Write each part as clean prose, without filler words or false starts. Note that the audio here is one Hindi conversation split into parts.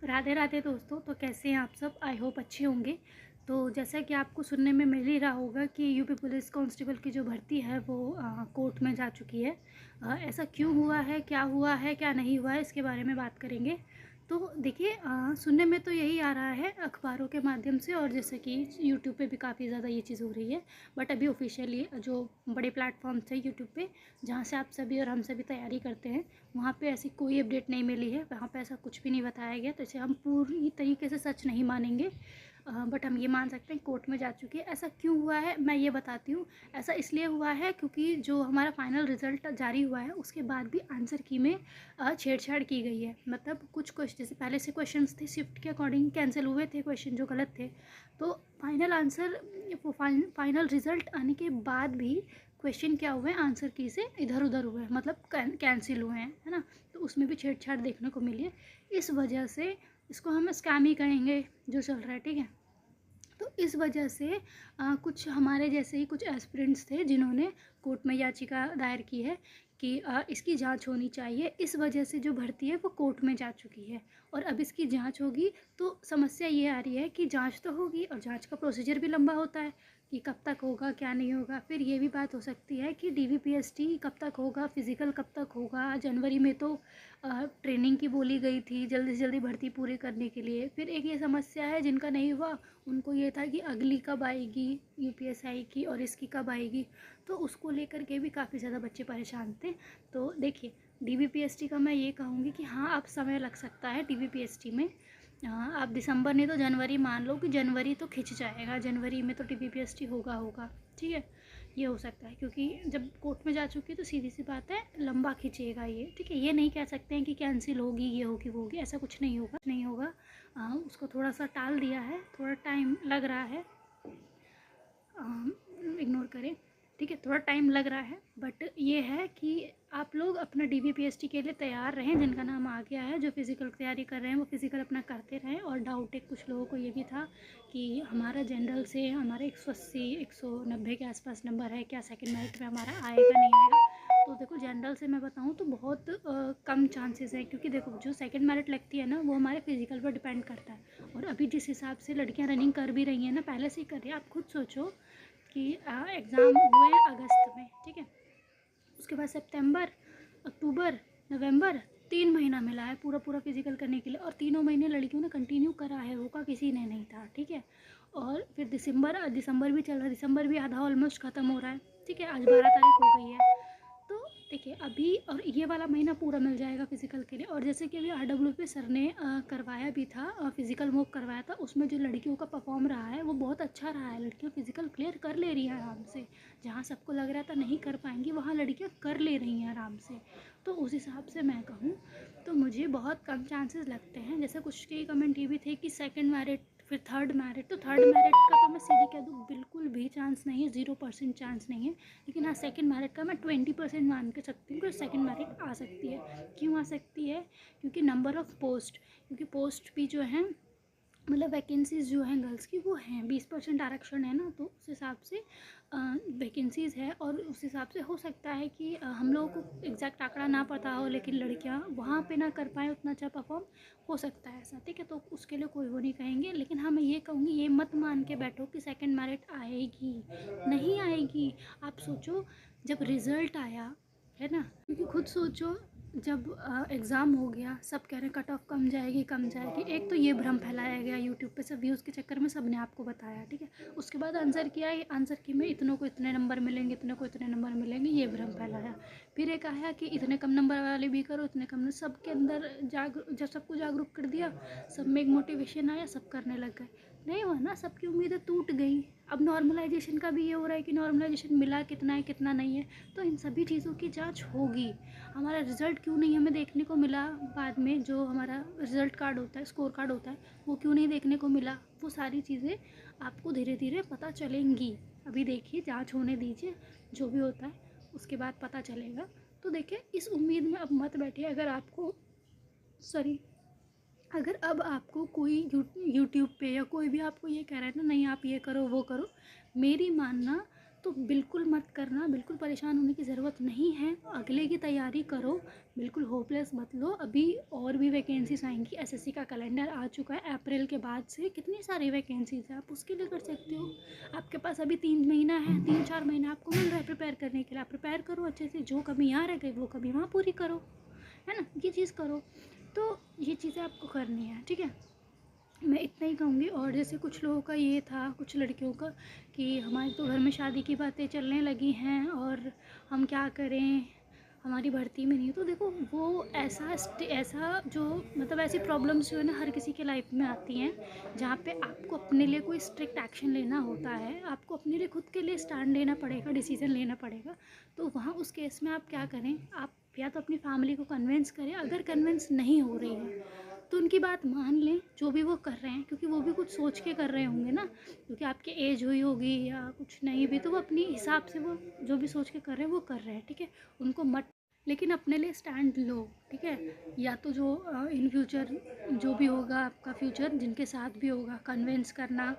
राधे राधे दोस्तों। तो कैसे हैं आप सब? आई होप अच्छे होंगे। तो जैसा कि आपको सुनने में मिल ही रहा होगा कि यूपी पुलिस कांस्टेबल की जो भर्ती है वो कोर्ट में जा चुकी है। ऐसा क्यों हुआ है, क्या नहीं हुआ है, इसके बारे में बात करेंगे। तो देखिए, सुनने में तो यही आ रहा है अखबारों के माध्यम से, और जैसे कि यूट्यूब पे भी काफ़ी ज़्यादा ये चीज़ हो रही है। बट अभी ऑफिशियली जो बड़े प्लेटफॉर्म्स है यूट्यूब पे, जहाँ से आप सभी और हम सभी तैयारी करते हैं, वहाँ पे ऐसी कोई अपडेट नहीं मिली है। वहाँ पे ऐसा कुछ भी नहीं बताया गया, तो इसे हम पूरी तरीके से सच नहीं मानेंगे। बट हम ये मान सकते हैं कोर्ट में जा चुकी है। ऐसा क्यों हुआ है मैं ये बताती हूँ। ऐसा इसलिए हुआ है क्योंकि जो हमारा फाइनल रिज़ल्ट जारी हुआ है उसके बाद भी आंसर की में छेड़छाड़ की गई है। मतलब कुछ क्वेश्चन, जैसे पहले से क्वेश्चंस थे शिफ्ट के अकॉर्डिंग कैंसिल हुए थे क्वेश्चन जो गलत थे, तो फाइनल आंसर फाइनल रिज़ल्ट आने के बाद भी क्वेश्चन क्या हुए हैं, आंसर की से इधर उधर हुए हैं, मतलब कैंसिल हुए हैं, है ना। तो उसमें भी छेड़छाड़ देखने को मिली है। इस वजह से इसको हम स्कैम ही कहेंगे जो चल रहा है, ठीक है। तो इस वजह से कुछ हमारे जैसे ही कुछ एस्पिरेंट्स थे जिन्होंने कोर्ट में याचिका दायर की है कि इसकी जांच होनी चाहिए। इस वजह से जो भर्ती है वो कोर्ट में जा चुकी है, और अब इसकी जांच होगी। तो समस्या ये आ रही है कि जांच तो होगी, और जांच का प्रोसीजर भी लंबा होता है कि कब तक होगा, क्या नहीं होगा। फिर ये भी बात हो सकती है कि डीवीपीएसटी कब तक होगा, फिज़िकल कब तक होगा। जनवरी में तो ट्रेनिंग की बोली गई थी जल्दी से जल्दी भर्ती पूरी करने के लिए। फिर एक ये समस्या है जिनका नहीं हुआ, उनको ये था कि अगली कब आएगी यूपीएसआई की, और इसकी कब आएगी। तो उसको लेकर के भी काफ़ी ज़्यादा बच्चे परेशान थे। तो देखिए, डीवीपीएसटी का मैं ये कहूँगी कि हाँ, अब समय लग सकता है डीवीपीएसटी में। आप दिसंबर नहीं तो जनवरी मान लो कि जनवरी तो खिंच जाएगा, जनवरी में तो डीवीपीएसटी होगा, ठीक है। ये हो सकता है क्योंकि जब कोर्ट में जा चुकी है तो सीधी सी बात है लंबा खिंचेगा ये, ठीक है। ये नहीं कह सकते हैं कि कैंसिल होगी, ये होगी, वो होगी, ऐसा कुछ नहीं होगा, नहीं होगा। उसको थोड़ा सा टाल दिया है, थोड़ा टाइम लग रहा है, इग्नोर करें, ठीक है। थोड़ा टाइम लग रहा है, बट ये है कि आप लोग अपना डीवीपीएसटी के लिए तैयार रहें। जिनका नाम आ गया है, जो फिज़िकल की तैयारी कर रहे हैं, वो फिज़िकल अपना करते रहें। और डाउट एक कुछ लोगों को ये भी था कि हमारा जनरल से हमारे 180 190 के आसपास नंबर है, क्या सेकंड मेरिट में हमारा आएगा नहीं आएगा। तो देखो, जनरल से मैं बताऊँ तो बहुत कम चांसेस है, क्योंकि देखो जो सेकंड मेरिट लगती है ना वो हमारे फिज़िकल पर डिपेंड करता है। और अभी जिस हिसाब से लड़कियां रनिंग कर भी रही हैं ना, पहले से ही कर रही है। आप खुद सोचो कि एग्ज़ाम हुए हैं अगस्त में, ठीक है। उसके बाद सितंबर, अक्टूबर, नवंबर, 3 महीना मिला है पूरा पूरा फिजिकल करने के लिए, और तीनों महीने लड़कियों ने कंटिन्यू करा है, रोका किसी ने नहीं था, ठीक है। और फिर दिसंबर भी चल रहा है, दिसंबर भी आधा ऑलमोस्ट ख़त्म हो रहा है, ठीक है। आज 12 तारीख हो गई है। तो देखिए, अभी और ये वाला महीना पूरा मिल जाएगा फिज़िकल के लिए। और जैसे कि अभी RWP सर ने करवाया भी था, फिज़िकल मॉक करवाया था, उसमें जो लड़कियों का परफॉर्म रहा है वो बहुत अच्छा रहा है। लड़कियां फिज़िकल क्लियर कर ले रही हैं आराम से। जहाँ सबको लग रहा था नहीं कर पाएंगी, वहाँ लड़कियां कर ले रही हैं आराम से। तो उस हिसाब से मैं कहूँ तो मुझे बहुत कम चांसेस लगते हैं। जैसे कुछ के कमेंट ये भी थे कि सेकंड मैरिट, फिर थर्ड मैरिट। तो थर्ड मैरिट का तो मैं सीधे कह दूँ बिल्कुल भी चांस नहीं है, 0% चांस नहीं है। लेकिन हाँ, सेकंड मैरिट का मैं 20% मान के सकती हूँ कि सेकंड मैरिट आ सकती है। क्यों आ सकती है? क्योंकि नंबर ऑफ़ पोस्ट, क्योंकि पोस्ट भी जो है, मतलब वैकेंसीज़ जो हैं गर्ल्स की वो हैं, 20% आरक्षण है ना, तो उस हिसाब से वैकेंसीज़ है। और उस हिसाब से हो सकता है कि हम लोगों को एग्जैक्ट आंकड़ा ना पता हो, लेकिन लड़कियां वहाँ पे ना कर पाएँ उतना अच्छा परफॉर्म, हो सकता है ऐसा, ठीक है। तो उसके लिए कोई वो नहीं कहेंगे। लेकिन हाँ, मैं ये कहूँगी, ये मत मान के बैठो कि सेकंड मेरिट आएगी, नहीं आएगी। आप सोचो, जब रिज़ल्ट आया, है ना, क्योंकि खुद सोचो, जब एग्ज़ाम हो गया, सब कह रहे हैं कट ऑफ कम जाएगी, कम जाएगी। एक तो ये भ्रम फैलाया गया यूट्यूब पे, सब व्यूज़ के चक्कर में सब ने आपको बताया, ठीक है। उसके बाद आंसर किया, ये आंसर की में इतनों को इतने नंबर मिलेंगे, इतने को इतने नंबर मिलेंगे, ये भ्रम फैलाया। फिर एक आया कि इतने कम नंबर वाले भी करो, इतने कम। सबके अंदर जब सबको जागरूक कर दिया, सब में एक मोटिवेशन आया, सब करने लग गए। नहीं हुआ ना, सबकी उम्मीदें टूट गई। अब नॉर्मलाइजेशन का भी ये हो रहा है कि नॉर्मलाइजेशन मिला कितना है, कितना नहीं है। तो इन सभी चीज़ों की जांच होगी। हमारा रिज़ल्ट क्यों नहीं हमें देखने को मिला बाद में, जो हमारा रिज़ल्ट कार्ड होता है, स्कोर कार्ड होता है, वो क्यों नहीं देखने को मिला, वो सारी चीज़ें आपको धीरे धीरे पता चलेंगी। अभी देखिए, जांच होने दीजिए, जो भी होता है उसके बाद पता चलेगा। तो देखिए, इस उम्मीद में अब मत बैठिए। अगर अब आपको कोई यूट्यूब पे या कोई भी आपको ये कह रहा है ना, नहीं आप ये करो वो करो, मेरी मानना तो बिल्कुल मत करना, बिल्कुल परेशान होने की ज़रूरत नहीं है, अगले की तैयारी करो, बिल्कुल होपलेस मत लो। अभी और भी वैकेंसीज़ आएंगी, एसएससी का कैलेंडर आ चुका है, अप्रैल के बाद से कितनी सारी वैकेंसीज़ है, आप उसके लिए कर सकते हो। आपके पास अभी 3 महीना है, 3-4 महीना आपको मिल रहा है प्रिपेयर करने के लिए, आप प्रिपेयर करो अच्छे से, जो कमी यहाँ रह गई वो कमी वहाँ पूरी करो, है ना, ये चीज़ करो। तो ये चीज़ें आपको करनी है, ठीक है, मैं इतना ही कहूँगी। और जैसे कुछ लोगों का ये था, कुछ लड़कियों का, कि हमारे तो घर में शादी की बातें चलने लगी हैं और हम क्या करें, हमारी भर्ती में नहीं। तो देखो वो ऐसा जो मतलब ऐसी प्रॉब्लम्स जो है ना हर किसी के लाइफ में आती हैं, जहाँ पे आपको अपने लिए कोई स्ट्रिक्ट एक्शन लेना होता है, आपको अपने लिए खुद के लिए स्टैंड लेना पड़ेगा, डिसीज़न लेना पड़ेगा। तो वहाँ उस केस में आप क्या करें, आप या तो अपनी फैमिली को कन्विंस करें, अगर कन्विंस नहीं हो रही है तो उनकी बात मान लें, जो भी वो कर रहे हैं, क्योंकि वो भी कुछ सोच के कर रहे होंगे ना, क्योंकि आपकी एज हुई होगी या कुछ नहीं भी, तो वो अपनी हिसाब से वो जो भी सोच के कर रहे हैं वो कर रहे हैं, ठीक है, उनको मत, लेकिन अपने लिए स्टैंड लो, ठीक है। या तो जो इन फ्यूचर जो भी होगा आपका फ्यूचर, जिनके साथ भी होगा, कन्विंस करना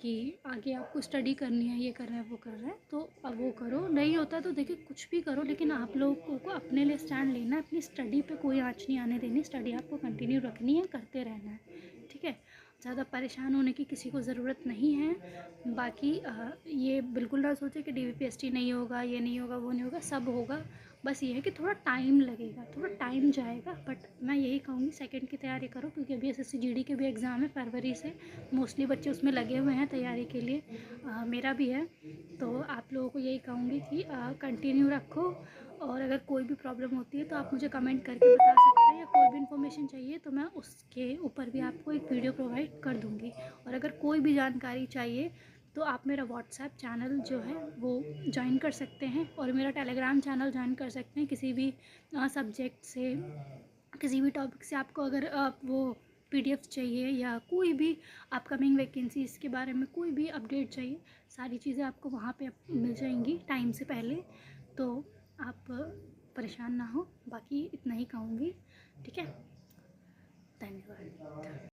कि आगे आपको स्टडी करनी है, ये कर रहे हैं वो कर रहे हैं, तो अब वो करो। नहीं होता तो देखिए कुछ भी करो, लेकिन आप लोगों को अपने लिए स्टैंड लेना है, अपनी स्टडी पे कोई आँच नहीं आने देनी, स्टडी आपको कंटिन्यू रखनी है, करते रहना है, ठीक है। ज़्यादा परेशान होने की किसी को ज़रूरत नहीं है। बाकी ये बिल्कुल ना सोचे कि DVPST नहीं होगा, ये नहीं होगा, वो नहीं होगा, सब होगा। बस ये है कि थोड़ा टाइम लगेगा, थोड़ा टाइम जाएगा, बट मैं यही कहूँगी सेकंड की तैयारी करो, क्योंकि अभी SSC GD के भी एग्ज़ाम है फरवरी से, मोस्टली बच्चे उसमें लगे हुए हैं तैयारी के लिए, मेरा भी है। तो आप लोगों को यही कहूँगी कि कंटिन्यू रखो, और अगर कोई भी प्रॉब्लम होती है तो आप मुझे कमेंट करके बता सकते हैं, या कोई भी इन्फॉर्मेशन चाहिए तो मैं उसके ऊपर भी आपको एक वीडियो प्रोवाइड कर दूँगी। और अगर कोई भी जानकारी चाहिए तो आप मेरा व्हाट्सएप चैनल जो है वो ज्वाइन कर सकते हैं, और मेरा टेलीग्राम चैनल ज्वाइन कर सकते हैं। किसी भी सब्जेक्ट से, किसी भी टॉपिक से आपको अगर वो PDF चाहिए, या कोई भी अपकमिंग वैकेंसीज़ के बारे में कोई भी अपडेट चाहिए, सारी चीज़ें आपको वहाँ पे मिल जाएंगी टाइम से पहले, तो आप परेशान ना हो। बाकी इतना ही कहूँगी, ठीक है, धन्यवाद।